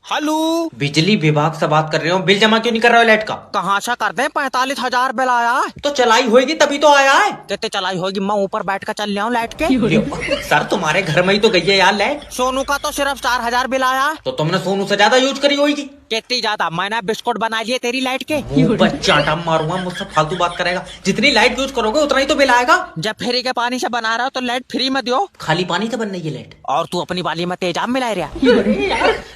Hello, बिजली विभाग से बात कर रहे हो। बिल जमा क्यों नहीं कर रहे हो लाइट का? कहाँ से कर दे? 45,000 बिल आया है। तो चलाई होगी तभी तो आया है। कितने चलाई होगी? मैं ऊपर बैठ कर चल रहा हूँ लाइट के। सर तुम्हारे घर में ही तो गई है यार लाइट। सोनू का तो सिर्फ 4,000 बिल आया है। तो तुमने सोनू से ज्यादा यूज करी होगी। कितनी ज्यादा? मैंने बिस्कुट बना लिए तेरी लाइट के। चाटा मारूंगा, मुझसे फालतू बात करेगा। जितनी लाइट यूज करोगे उतना ही तो बिल आएगा। जब फ्री के पानी से बना रहा हो तो लाइट फ्री में दो। खाली पानी से बन रही है लाइट। और तू अपनी वाली में तेजाब मिला रहा।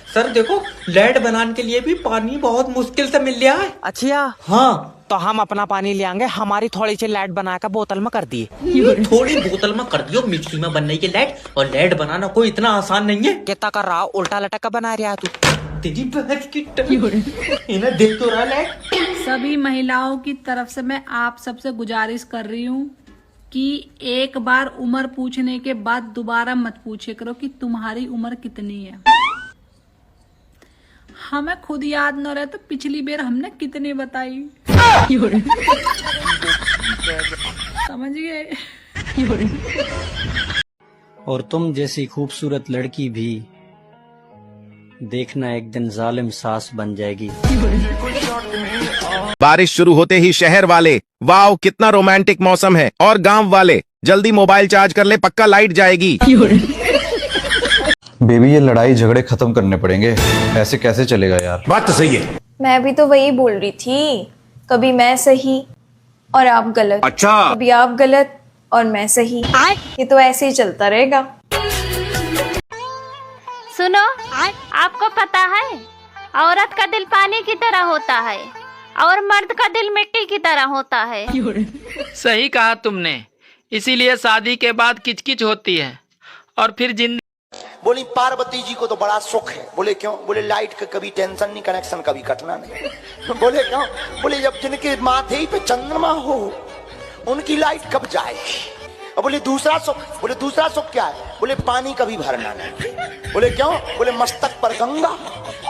सर देखो, लाइट बनाने के लिए भी पानी बहुत मुश्किल से मिल रहा है। अच्छा हाँ, तो हम अपना पानी ले आएंगे। हमारी थोड़ी सी लाइट बनाकर बोतल में कर दिए। थोड़ी बोतल में कर दियो, मिक्सी में बन रही है लाइट। और लाइट बनाना कोई इतना आसान नहीं है। कितना कर रहा? उल्टा लटक कर बना रहा तू। तेरी बहन की इन्हें देख तो रहा लाइट। सभी महिलाओं की तरफ से मैं आप सबसे गुजारिश कर रही हूँ कि एक बार उम्र पूछने के बाद दोबारा मत पूछे करो कि तुम्हारी उम्र कितनी है। हमें खुद याद न रहे तो पिछली बार हमने कितनी बताई। समझ गए? और तुम जैसी खूबसूरत लड़की भी देखना एक दिन जालिम सास बन जाएगी। बारिश शुरू होते ही शहर वाले वाओ कितना रोमांटिक मौसम है, और गांव वाले जल्दी मोबाइल चार्ज कर ले, पक्का लाइट जाएगी। बेबी ये लड़ाई झगड़े खत्म करने पड़ेंगे, ऐसे कैसे चलेगा यार। बात तो सही है। मैं भी तो वही बोल रही थी, कभी मैं सही और आप गलत। अच्छा, कभी आप गलत और मैं सही। ये तो ऐसे ही चलता रहेगा। सुनो, आपको पता है औरत का दिल पानी की तरह होता है और मर्द का दिल मिट्टी की तरह होता है। सही कहा तुमने, इसीलिए शादी के बाद किचकिच होती है और फिर जिंदगी। बोली पार्वती जी को तो बड़ा सुख है। बोले क्यों? बोले लाइट का कभी टेंशन नहीं, कनेक्शन कभी कटना नहीं। बोले क्यों? बोले जब जिनके माथे ही पे चंद्रमा हो उनकी लाइट कब जाएगी। और बोले दूसरा सुख। बोले दूसरा सुख क्या है? बोले पानी कभी भरना नहीं। बोले क्यों? बोले मस्तक पर गंगा,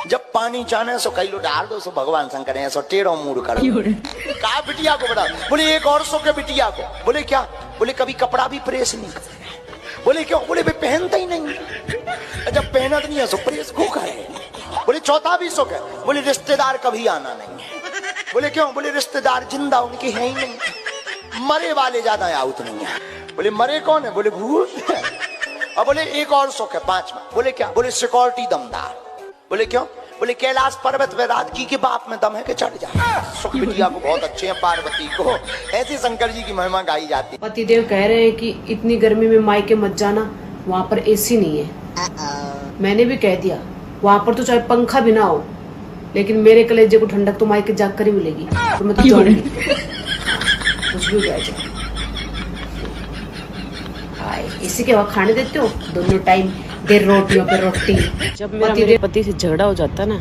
जब पानी जाने सो कई लो डाल दो, सो भगवान शंकर है सो टेढ़ो मूड करो। कहा बिटिया को बता। बोले एक और सुख है बिटिया को। बोले क्या? बोले कभी कपड़ा भी प्रेस नहीं करे। बोले क्यों? बोले वे पहनता ही नहीं, जब पहनत नहीं है सो प्रेस को करे। बोले चौथा भी सुख है। बोले रिश्तेदार कभी आना नहीं है। बोले क्यों? बोले रिश्तेदार जिंदा उनके हैं ही नहीं, मरे वाले ज्यादा आउट नहीं है। बोले मरे कौन है? बोले भूत। और बोले एक और सुख है पांचवा। बोले क्या? बोले सिक्योरिटी दमदार। बोले क्यों? बोले कैलाश पर्वत पे राजकी के बाप में दम है के चढ़ जाए। सुख बिटिया को बहुत अच्छे हैं, पार्वती को। ऐसे शंकर जी की महिमा गाई जाती। पतिदेव कह रहे हैं कि इतनी गर्मी में मायके मत जाना, वहाँ पर एसी नहीं है। मैंने भी कह दिया वहाँ पर तो चाहे पंखा भी ना हो, लेकिन मेरे कलेजे को ठंडक तो मायके जाग कर ही मिलेगी। तो मैं तो जाऊंगी, कुछ भी हो जाए। इसी के वक्त खाने देते हो दोनों टाइम, देर रोटियों पे रोटी। जब मेरे पति से झगड़ा हो जाता ना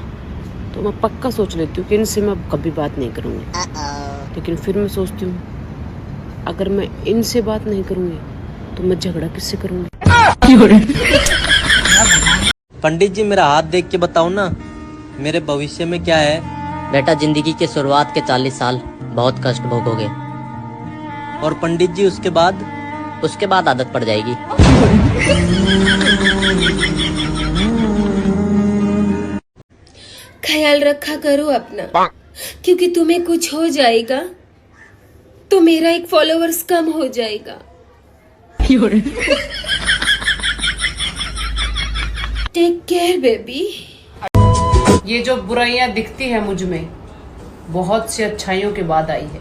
तो मैं पक्का सोच लेती हूँ कि इनसे मैं कभी बात नहीं करूँगी। लेकिन फिर मैं सोचती हूँ अगर मैं इनसे बात नहीं करूँगी तो मैं झगड़ा किससे करूँगी। पंडित जी मेरा हाथ देख के बताओ ना, मेरे भविष्य में क्या है? बेटा जिंदगी के शुरुआत के 40 साल बहुत कष्ट भोगोगे। और पंडित जी उसके बाद आदत पड़ जाएगी। ख्याल रखा करो अपना, क्योंकि तुम्हें कुछ हो जाएगा तो मेरा एक फॉलोअर्स कम हो जाएगा। Take care baby. ये जो बुराइयां दिखती है मुझ में, बहुत सी अच्छाइयों के बाद आई है।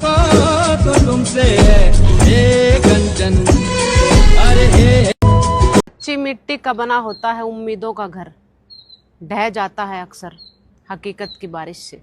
कच्ची मिट्टी का बना होता है उम्मीदों का घर, ढह जाता है अक्सर हकीकत की बारिश से।